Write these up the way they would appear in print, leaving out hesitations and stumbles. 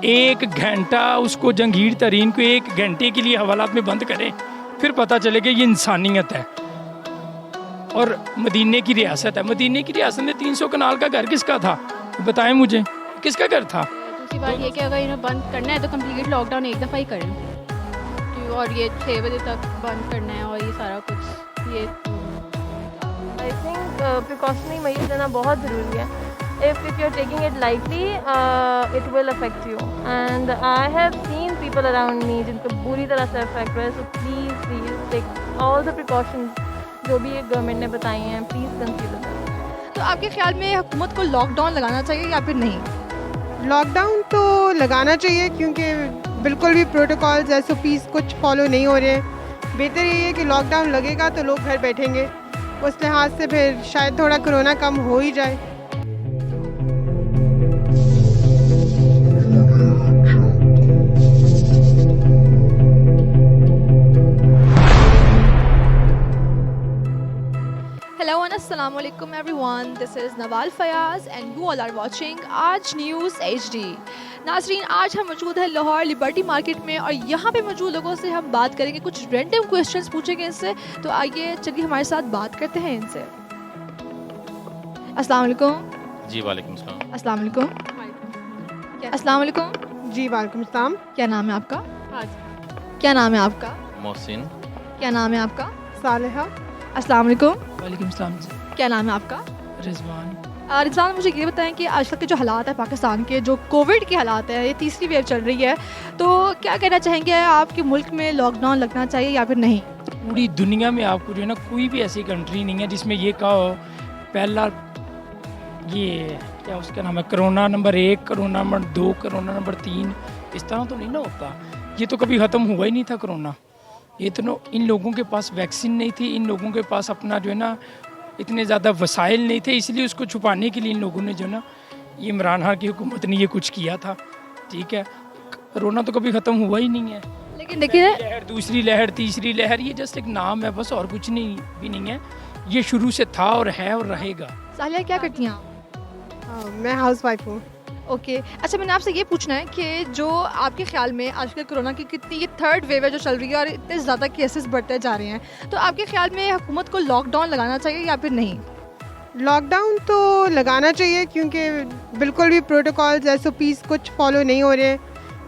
एक घंटा उसको जंगीर तरीन को 1 घंटे के लिए हवालात में बंद करें, फिर पता चलेगा ये इंसानियत है। और मदीने की रियासत है, मदीने की रियासत में 300 कनाल का घर किसका था? बताएं मुझे, किसका घर था? दूसरी बात ये कि अगर इन्हें बंद करना है तो कंप्लीट लॉकडाउन एक दफ़ा ही करें, और ये 6 बजे तक बंद करना है और ये सारा कुछ ये आई थिंक प्रिकॉशनरी मेजर्स लेना बहुत ज़रूरी है। If you are taking it lightly it will affect you, and I have seen people around me जिनको बुरी तरह से अफेक्ट हुआ है। So please take all the precautions जो भी गवर्नमेंट ने बताई हैं, प्लीज़ कंसीडर। तो आपके ख्याल में हुकूमत को लॉकडाउन लगाना चाहिए या फिर नहीं? लॉकडाउन तो लगाना चाहिए क्योंकि बिल्कुल भी प्रोटोकॉल्स SOPs कुछ फॉलो नहीं हो रहे हैं। बेहतर यही है कि लॉकडाउन लगेगा तो लोग घर बैठेंगे, उस लिहाज से फिर शायद थोड़ा कोरोना कम हो ही जाए। हेलो एंड अस्सलाम वालेकुम everyone, this is Naval Fayaz and you all are watching Aaj news HD। नाजरीन, आज हम मौजूद हैं लाहौर लिबर्टी मार्केट में और यहाँ पे मौजूद लोगों से हम बात करेंगे, कुछ रैंडम क्वेश्चंस पूछेंगे इनसे। तो आइए चलिए हमारे साथ बात करते हैं इनसे। अस्सलाम वालेकुम। जी वालेकुम सलाम। अस्सलाम वालेकुम। अस्सलाम वालेकुम। जी वालेकुम सलाम। क्या नाम है आपका? आज क्या नाम है आपका? मोहसिन। क्या नाम है आपका? सालेहा। अस्सलाम वालेकुम। वालेकुम सलाम। क्या नाम है आपका? रिजवान। रिजवान, मुझे ये बताएं कि आजकल के जो हालात है पाकिस्तान के, जो कोविड के हालात है, ये तीसरी वेव चल रही है, तो क्या कहना चाहेंगे आप कि मुल्क में लॉकडाउन लगना चाहिए या फिर नहीं? पूरी दुनिया में आपको जो है ना, कोई भी ऐसी कंट्री नहीं है जिसमें ये कहा हो पहला ये क्या उसका नाम है corona number 1, corona number 2, corona number 3, इस तरह तो नहीं ना होता। ये तो कभी ख़त्म हुआ ही नहीं था कोरोना। ये तो इन लोगों के पास वैक्सीन नहीं थी, इन लोगों के पास अपना जो है ना इतने ज़्यादा वसाइल नहीं थे, इसलिए उसको छुपाने के लिए इन लोगों ने जो ना ये इमरान खान की हुकूमत ने ये कुछ किया था। ठीक है, कोरोना तो कभी ख़त्म हुआ ही नहीं है। लेकिन देखिए, लहर, दूसरी लहर, तीसरी लहर, ये जस्ट एक नाम है बस, और कुछ नहीं भी नहीं है। ये शुरू से था और है और रहेगा। सालिया क्या करती हैं आप? मैं हाउस वाइफ हूँ। ओके, अच्छा, मैंने आपसे ये पूछना है कि जो आपके ख्याल में आजकल कोरोना की कितनी ये 3rd वेव है जो चल रही है और इतने ज़्यादा केसेस बढ़ते जा रहे हैं, तो आपके ख्याल में हुकूमत को लॉकडाउन लगाना चाहिए या फिर नहीं? लॉकडाउन तो लगाना चाहिए क्योंकि बिल्कुल भी प्रोटोकॉल्स SOPs कुछ फॉलो नहीं हो रहे हैं।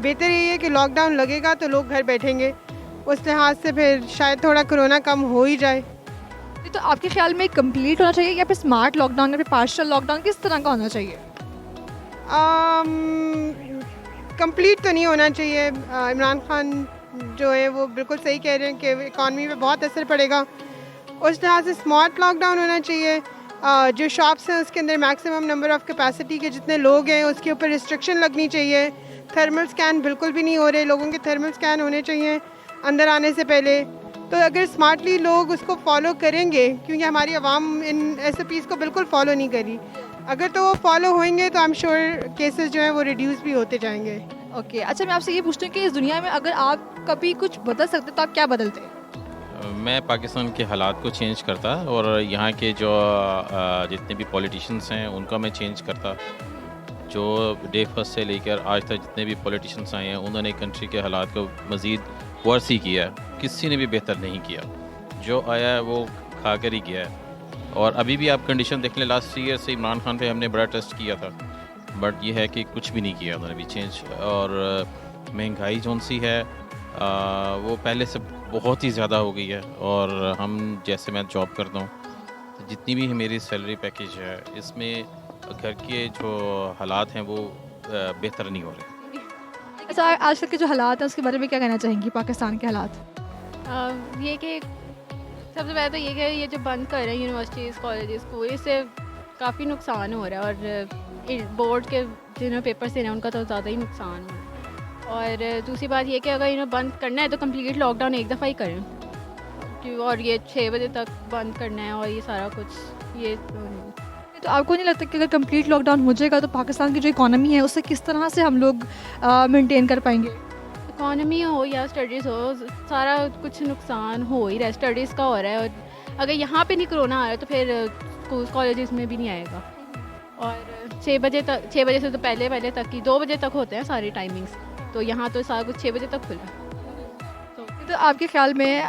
बेहतर यही है कि लॉकडाउन लगेगा तो लोग घर बैठेंगे, उस लिहाज से फिर शायद थोड़ा कोरोना कम हो ही जाए। तो आपके ख्याल में कंप्लीट होना चाहिए या फिर स्मार्ट लॉकडाउन या फिर पार्शियल लॉकडाउन, किस तरह का होना चाहिए? कंप्लीट तो नहीं होना चाहिए। इमरान खान जो है वो बिल्कुल सही कह रहे हैं कि इकॉनमी पे बहुत असर पड़ेगा, उस लिहाज से स्मार्ट लॉकडाउन होना चाहिए। जो शॉप्स हैं उसके अंदर मैक्सिमम नंबर ऑफ़ कैपेसिटी के जितने लोग हैं उसके ऊपर रिस्ट्रिक्शन लगनी चाहिए। थर्मल स्कैन बिल्कुल भी नहीं हो रहे, लोगों के थर्मल स्कैन होने चाहिए अंदर आने से पहले। तो अगर स्मार्टली लोग उसको फॉलो करेंगे, क्योंकि हमारी आवाम इन SOPs को बिल्कुल फॉलो नहीं करी, अगर तो वो फॉलो होंगे तो आई एम श्योर केसेस जो हैं वो रिड्यूस भी होते जाएंगे। ओके, अच्छा, मैं आपसे ये पूछती हूँ कि इस दुनिया में अगर आप कभी कुछ बदल सकते तो आप क्या बदलते? मैं पाकिस्तान के हालात को चेंज करता और यहाँ के जो जितने भी पॉलिटिशियंस हैं उनका मैं चेंज करता। जो डे फर्स्ट से लेकर आज तक जितने भी पॉलिटिशियंस आए हैं उन्होंने कंट्री के हालात को मज़ीद वर्स ही किया है, किसी ने भी बेहतर नहीं किया। जो आया है वो खा कर ही गया है। और अभी भी आप कंडीशन देख लें, लास्ट ईयर से इमरान खान पे हमने बड़ा टेस्ट किया था, बट ये है कि कुछ भी नहीं किया उन्होंने भी चेंज। और महंगाई जौन सी है वो पहले से बहुत ही ज़्यादा हो गई है। और हम जैसे मैं जॉब करता हूँ तो जितनी भी मेरी सैलरी पैकेज है इसमें घर के जो हालात हैं वो बेहतर नहीं हो रहे। अच्छा, आजकल के जो हालात हैं उसके बारे में क्या कहना चाहेंगी पाकिस्तान के हालात? ये कि सबसे पहले तो ये कि ये जो बंद कर रहे हैं यूनिवर्सिटीज़, कॉलेजेस, स्कूल, इससे काफ़ी नुकसान हो रहा है। और बोर्ड के जिन्होंने पेपर्स देने हैं उनका तो ज़्यादा ही नुकसान हो रहा है। और दूसरी बात ये कि अगर इन्हें बंद करना है तो कंप्लीट लॉकडाउन एक दफ़ा ही करें, और ये 6 बजे तक बंद करना है और ये सारा कुछ ये तो आपको नहीं लगता कि अगर कंप्लीट लॉकडाउन हो जाएगा तो पाकिस्तान की जो इकोनॉमी है उससे किस तरह से हम लोग मेंटेन कर पाएंगे? इकॉनमी हो या स्टडीज़ हो, सारा कुछ नुकसान हो ही रहा है। स्टडीज़ का हो रहा है, और अगर यहाँ पे नहीं कोरोना आ रहा है तो फिर स्कूल कॉलेजेस में भी नहीं आएगा। और 6 बजे से तो पहले तक की 2 बजे तक होते हैं सारी टाइमिंग्स, तो यहाँ तो सारा कुछ 6 बजे तक खुला है। तो आपके ख्याल में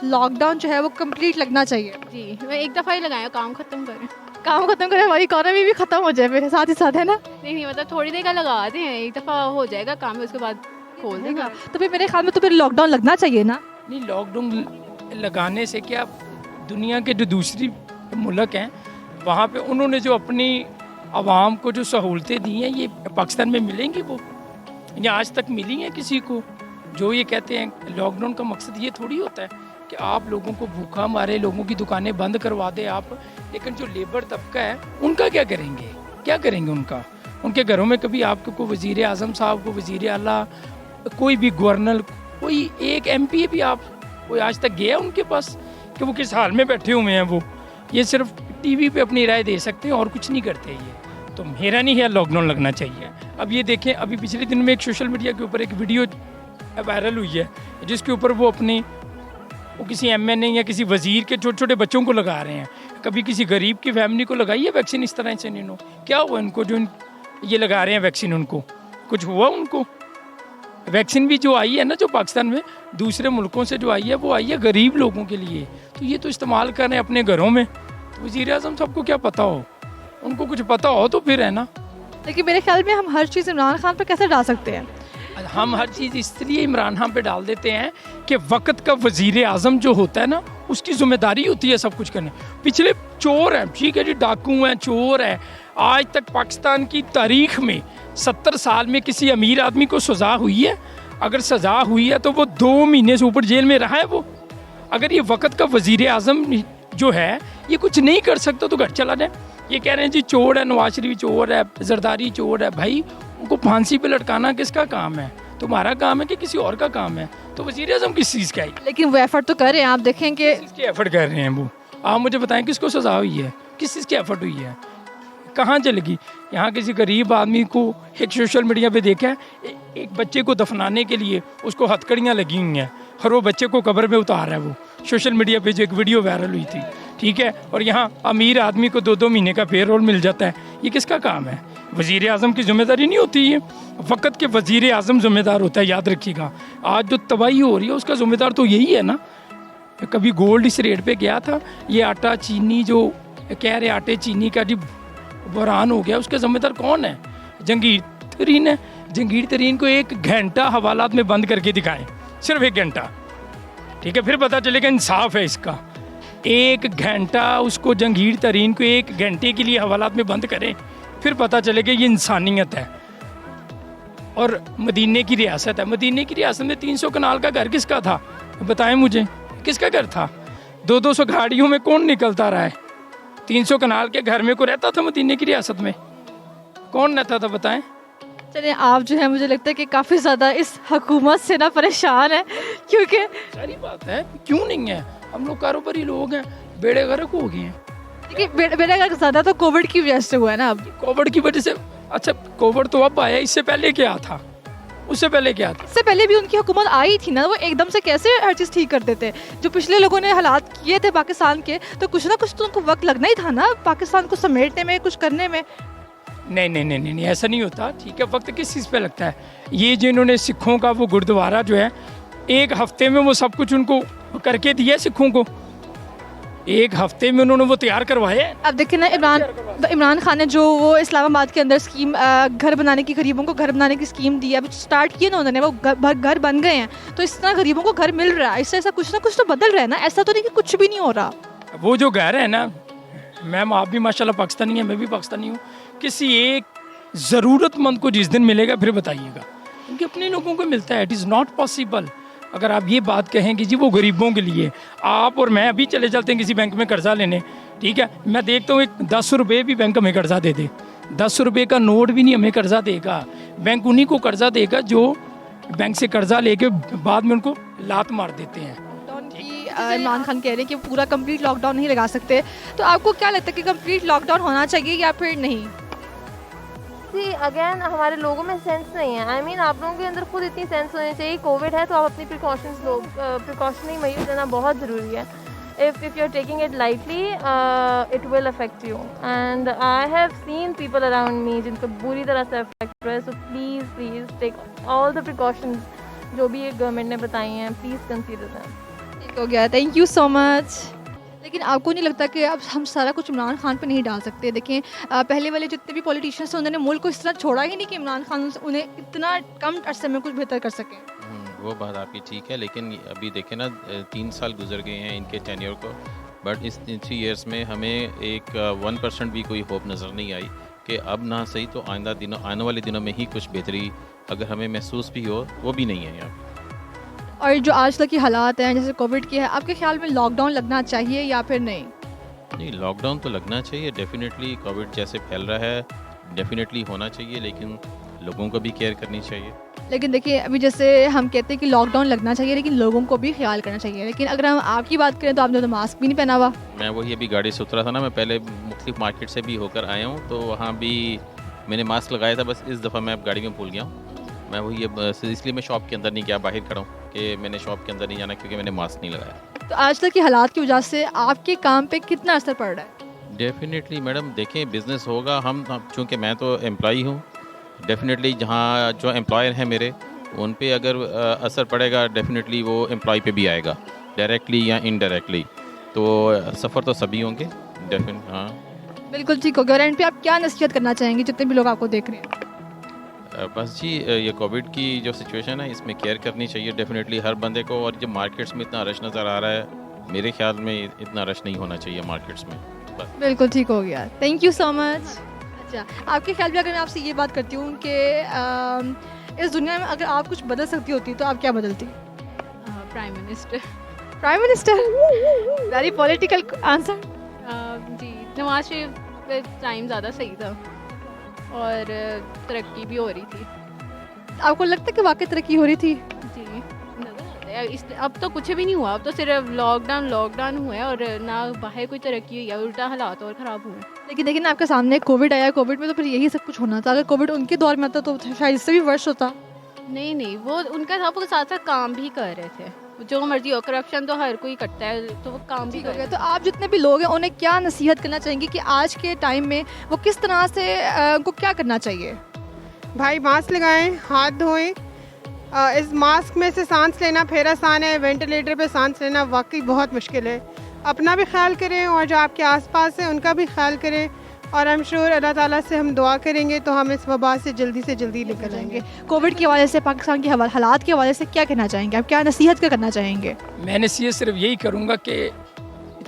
लॉकडाउन जो है वो कंप्लीट लगना चाहिए? जी, मैं एक दफ़ा ही लगाया, काम ख़त्म करें। काम खत्म करें, हमारी इकोनॉमी भी खत्म हो जाए मेरे साथ ही साथ, है ना? नहीं मतलब थोड़ी देर का लगाते हैं, एक दफ़ा हो जाएगा काम, उसके बाद खोल देगा। तो फिर मेरे ख्याल में तो फिर लॉकडाउन लगना चाहिए ना? नहीं, लॉकडाउन लगाने से क्या, दुनिया के जो दूसरी मुल्क हैं वहाँ पे उन्होंने जो अपनी आवाम को जो सहूलतें दी हैं, ये पाकिस्तान में मिलेंगी वो? या आज तक मिली हैं किसी को? जो ये कहते हैं लॉकडाउन का मकसद ये थोड़ी होता है कि आप लोगों को भूखा मारे, लोगों की दुकानें बंद करवा दे आप, लेकिन जो लेबर तबका है उनका क्या करेंगे? क्या करेंगे उनका? उनके घरों में कभी आपको कोई वज़ीर आज़म साहब को, वज़ीर आला, कोई भी गवर्नर, कोई एक MP भी आप कोई आज तक गया उनके पास कि वो किस हाल में बैठे हुए हैं? वो ये सिर्फ TV पे अपनी राय दे सकते हैं और कुछ नहीं करते ये। तो मेरा नहीं है लॉकडाउन लगना चाहिए। अब ये देखें, अभी पिछले दिन में एक सोशल मीडिया के ऊपर एक वीडियो वायरल हुई है जिसके ऊपर वो किसी MNA या किसी वज़ीर के छोटे छोटे बच्चों को लगा रहे हैं। कभी किसी गरीब की फैमिली को लगाई है वैक्सीन इस तरह से? इन्हों क्या हुआ उनको जो ये लगा रहे हैं वैक्सीन? उनको कुछ हुआ? उनको वैक्सीन भी जो आई है ना, जो पाकिस्तान में दूसरे मुल्कों से जो आई है, वो आई है गरीब लोगों के लिए। तो ये तो इस्तेमाल कर रहे हैं अपने घरों में। तो वज़ीर आज़म साहब को क्या पता हो? उनको कुछ पता हो तो फिर है ना। लेकिन मेरे ख्याल में हम हर चीज़ इमरान खान पर कैसे डाल सकते हैं? हम हर चीज़ इसलिए इमरान खान पे डाल देते हैं कि वक्त का वज़ीर आज़म जो होता है ना, उसकी जिम्मेदारी होती है सब कुछ करने। पिछले चोर हैं, ठीक है जी, डाकू हैं, चोर हैं। आज तक पाकिस्तान की तारीख में 70 साल में किसी अमीर आदमी को सज़ा हुई है? अगर सज़ा हुई है तो वो 2 महीने से ऊपर जेल में रहा है वो। अगर ये वक्त का वज़ीर आज़म जो है ये कुछ नहीं कर सकता तो घर चला जाए। ये कह रहे हैं जी चोर है, नवाज शरीफ चोर है, जरदारी चोर है। भाई उनको फांसी पे लटकाना किसका काम है? तुम्हारा काम है कि किसी और का काम है? तो वज़ीर आज़म किस चीज़ का है? लेकिन वो एफर्ट तो कर रहे हैं, आप देखें कि किसके एफर्ट कर रहे हैं वो? आप मुझे बताएं किसको सज़ा हुई है? किस चीज़ की एफर्ट हुई है? कहाँ चलेगी? यहाँ किसी गरीब आदमी को एक सोशल मीडिया पे देखा है, एक बच्चे को दफनाने के लिए उसको हथकड़ियाँ लगी हुई हैं और वो बच्चे को कब्र में उतार रहा है। वो सोशल मीडिया पे जो एक वीडियो वायरल हुई थी, ठीक है, और यहाँ अमीर आदमी को 2-2 महीने का पेरोल मिल जाता है। ये किसका काम है? वज़ीर आज़म की जिम्मेदारी नहीं होती है? फ़कत के वज़ीर आज़म जिम्मेदार होता है, याद रखिएगा। आज जो तबाही हो रही है उसका जिम्मेदार तो यही है ना। कभी गोल्ड इस रेट पे गया था, ये आटा चीनी जो कह रहे आटे चीनी का जी बहरान हो गया, उसका जिम्मेदार कौन है? जंगीर तरीन है। जंगीर तरीन को 1 घंटा हवालात में बंद करके दिखाएं, सिर्फ 1 घंटा, ठीक है, फिर पता चलेगा इंसाफ है इसका। 1 घंटा उसको जंगीर तरीन को 1 घंटे के लिए हवालात में बंद करें, फिर पता चलेगा ये इंसानियत है। और मदीने की रियासत है, मदीने की रियासत में 300 कनाल का घर किसका था? बताएं मुझे, किसका घर था? 200 गाड़ियों में कौन निकलता रहा है? 300 कनाल के घर में को रहता था मदीने की रियासत में? कौन रहता था बताएं? चलिए, आप जो है मुझे लगता है कि काफ़ी ज़्यादा इस हुकूमत से ना परेशान है, क्योंकि सारी बात है, क्यों नहीं है? हम लोग कारोबारी लोग हैं, बेड़े गर्क हो गए हैं। देखिए बेटा अगर ज़्यादा तो कोविड की वजह से हुआ है ना। अब कोविड की वजह से, अच्छा कोविड तो अब आया, इससे पहले क्या था? उससे पहले क्या था? इससे पहले भी उनकी हुकूमत आई थी ना, वो एकदम से कैसे हर चीज़ ठीक कर देते? जो पिछले लोगों ने हालात किए थे पाकिस्तान के, तो कुछ ना कुछ तो उनको वक्त लगना ही था ना पाकिस्तान को समेटने में, कुछ करने में। नहीं, ऐसा नहीं होता। ठीक है, वक्त किस चीज़ पे लगता है? ये जिन्होंने सिखों का वो गुरुद्वारा जो है, 1 हफ्ते में वो सब कुछ उनको करके दिया सिखों को। 1 हफ्ते में उन्होंने वो तैयार करवाए। अब देखिए ना, इमरान खान ने जो वो इस्लामाबाद के अंदर स्कीम घर बनाने की, गरीबों को घर बनाने की स्कीम दी है, अभी स्टार्ट किए ना उन्होंने, वो घर बन गए हैं, तो इस तरह गरीबों को घर मिल रहा है। इससे ऐसा कुछ ना कुछ तो बदल रहा है ना, ऐसा तो नहीं कि कुछ भी नहीं हो रहा। वो जो घर है ना, मैम आप भी माशाल्लाह पाकिस्तानी हैं, मैं भी पाकिस्तानी हूँ, किसी एक ज़रूरतमंद को जिस दिन मिलेगा फिर बताइएगा, क्योंकि अपने लोगों को मिलता है। It is not possible. अगर आप ये बात कहें कि जी वो गरीबों के लिए, आप और मैं अभी चले चलते हैं किसी बैंक में कर्जा लेने, ठीक है, मैं देखता हूँ 10 रुपये भी बैंक हमें कर्जा दे दे, 10 रुपये का नोट भी नहीं हमें कर्जा देगा। बैंक उन्हीं को कर्जा देगा जो बैंक से कर्जा लेके बाद में उनको लात मार देते हैं। इमरान खान कह रहे हैं कि पूरा कंप्लीट लॉकडाउन नहीं लगा सकते, तो आपको क्या लगता है कि कंप्लीट लॉकडाउन होना चाहिए या फिर नहीं? सी अगेन हमारे लोगों में सेंस नहीं है। आई मीन आप लोगों के अंदर खुद इतनी सेंस होनी चाहिए। कोविड है तो आप अपनी प्रिकॉशंस लो, प्रिकॉशनरी मेजर्स लेना बहुत ज़रूरी है। if you're taking it lightly, it will affect you. And I have seen people around me जिनको बुरी तरह से affect हुआ है. So please take all the precautions जो भी ये गवर्नमेंट ने बताई हैं. Please consider them. ठीक हो गया, थैंक यू सो मच। लेकिन आपको नहीं लगता कि अब हम सारा कुछ इमरान खान पे नहीं डाल सकते? देखें पहले वाले जितने भी पॉलिटिशियंस हैं उन्होंने मुल्क को इस तरह छोड़ा ही नहीं कि इमरान खान उन्हें इतना कम अरसे में कुछ बेहतर कर सकें। वो बात आपकी ठीक है, लेकिन अभी देखें ना 3 साल गुजर गए हैं इनके टेन्योर को, बट इस 3 ईयर्स में हमें एक 1% भी कोई होप नज़र नहीं आई कि अब ना सही तो आने वाले दिनों में ही कुछ बेहतरी अगर हमें महसूस भी हो, वो भी नहीं है यहाँ पे। और जो आज तक के हालात हैं जैसे कोविड के है, आपके ख्याल में लॉकडाउन लगना चाहिए या फिर नहीं? नहीं, लॉकडाउन तो लगना चाहिए डेफिनेटली। कोविड जैसे फैल रहा है डेफिनेटली होना चाहिए, लेकिन लोगों को भी केयर करनी चाहिए। लेकिन देखिए अभी जैसे हम कहते हैं कि लॉकडाउन लगना चाहिए लेकिन लोगों को भी ख्याल करना चाहिए, लेकिन अगर हम आपकी बात करें तो आपने तो मास्क भी नहीं पहना हुआ। मैं वही अभी गाड़ी से उतरा था ना, मैं पहले मुख्तलिफ मार्केट से भी होकर आया हूँ, तो वहाँ भी मैंने मास्क लगाया था, बस इस दफ़ा मैं अब गाड़ी में भूल गया हूँ। मैं वही इसलिए मैं शॉप के अंदर नहीं गया, बाहर खड़ा हूँ कि मैंने शॉप के अंदर नहीं जाना क्योंकि मैंने मास्क नहीं लगाया। तो आज तक के हालात की वजह से आपके काम पे कितना असर पड़ रहा है? डेफिनेटली मैडम, देखें बिज़नेस होगा, हम चूँकि मैं तो एम्प्लॉई हूँ, डेफिनेटली जहाँ जो एम्प्लॉयर हैं मेरे उन पे अगर असर पड़ेगा डेफिनेटली वो एम्प्लॉय पे भी आएगा, डायरेक्टली या इनडायरेक्टली, तो सफ़र तो सभी होंगे डेफिनेट। हाँ बिल्कुल ठीक हो गया। और एंड पे आप क्या नसीहत करना चाहेंगे जितने भी लोग आपको देख रहे हैं? बस जी ये कोविड की जो सिचुएशन है इसमें केयर करनी चाहिए डेफिनेटली हर बंदे को, और जब मार्केट्स में इतना रश नज़र आ रहा है, मेरे ख्याल में इतना रश नहीं होना चाहिए मार्केट्स में। बस बिल्कुल ठीक हो गया, थैंक यू सो मच। अच्छा, आपके ख्याल में अगर मैं आपसे ये बात करती हूँ कि इस दुनिया में अगर आप कुछ बदल सकती होती तो आप क्या बदलती? Prime minister. Prime minister, very political answer. जी, नवाज शरीफ टाइम ज़्यादा सही था और तरक्की भी हो रही थी। आपको लगता है कि वाकई तरक्की हो रही थी? जी, नज़र आता है। अब तो कुछ भी नहीं हुआ, अब तो सिर्फ लॉकडाउन हुआ है और ना बाहर कोई तरक्की हुई है, उल्टा हालात और ख़राब हुए। लेकिन देखिए ना आपके सामने कोविड आया, कोविड में तो फिर यही सब कुछ होना था। अगर कोविड उनके दौर में आता तो शायद इससे भी वर्ष होता। नहीं, वो उनका सब साथ साथ काम भी कर रहे थे, जो मर्जी हो, करप्शन तो हर कोई करता है, तो वो काम भी कर रहे थे। तो आप जितने भी लोग हैं उन्हें क्या नसीहत करना चाहेंगे कि आज के टाइम में वो किस तरह से उनको क्या करना चाहिए? भाई मास्क लगाएं, हाथ धोएं। इस मास्क में से सांस लेना फिर आसान है, वेंटिलेटर पे सांस लेना वाकई बहुत मुश्किल है। अपना भी ख्याल करें और जो आपके आसपास है उनका भी ख्याल करें, और आई एम श्योर अल्लाह ताला से हम दुआ करेंगे तो हम इस वबा से जल्दी निकल आएंगे। कोविड के हवाले से, पाकिस्तान के हालात के हवाले से क्या कहना चाहेंगे आप? क्या नसीहत क्या करना चाहेंगे? मैं नसीहत सिर्फ यही करूँगा कि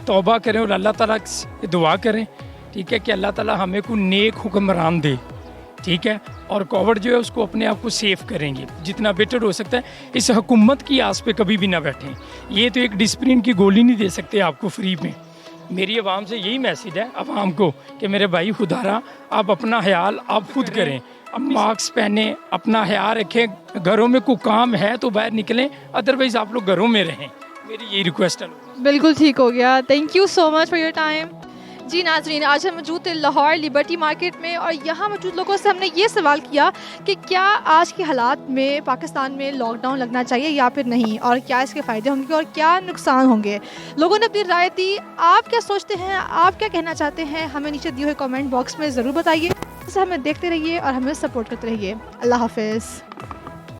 तौबा करें और अल्लाह ताला से दुआ करें, ठीक है, कि अल्लाह ताला हमें को नेक हुक्मरान दे, ठीक है, और कोविड जो है उसको अपने आप को सेफ करेंगे जितना बेटर हो सकता है। इस हुकूमत की आस पे कभी भी ना बैठें, ये तो एक डिस्प्रिन की गोली नहीं दे सकते आपको फ्री में। मेरी आवाम से यही मैसेज है आवाम को कि मेरे भाई खुदारा आप अपना ख्याल आप खुद करें, अब मास्क पहने, अपना ख्याल रखें, घरों में कोई काम है तो बाहर निकलें, अदरवाइज़ आप लोग घरों में रहें, मेरी यही रिक्वेस्ट है। बिल्कुल ठीक हो गया, thank you so much for your time. जी नाज़रीन, आज हम मौजूद थे लाहौर लिबर्टी मार्केट में और यहाँ मौजूद लोगों से हमने ये सवाल किया कि क्या आज के हालात में पाकिस्तान में लॉकडाउन लगना चाहिए या फिर नहीं, और क्या इसके फ़ायदे होंगे और क्या नुकसान होंगे। लोगों ने अपनी राय दी, आप क्या सोचते हैं, आप क्या कहना चाहते हैं, हमें नीचे दिए हुए कमेंट बॉक्स में ज़रूर बताइए। हमें देखते रहिए और हमें सपोर्ट करते रहिए। अल्लाह हाफिज़।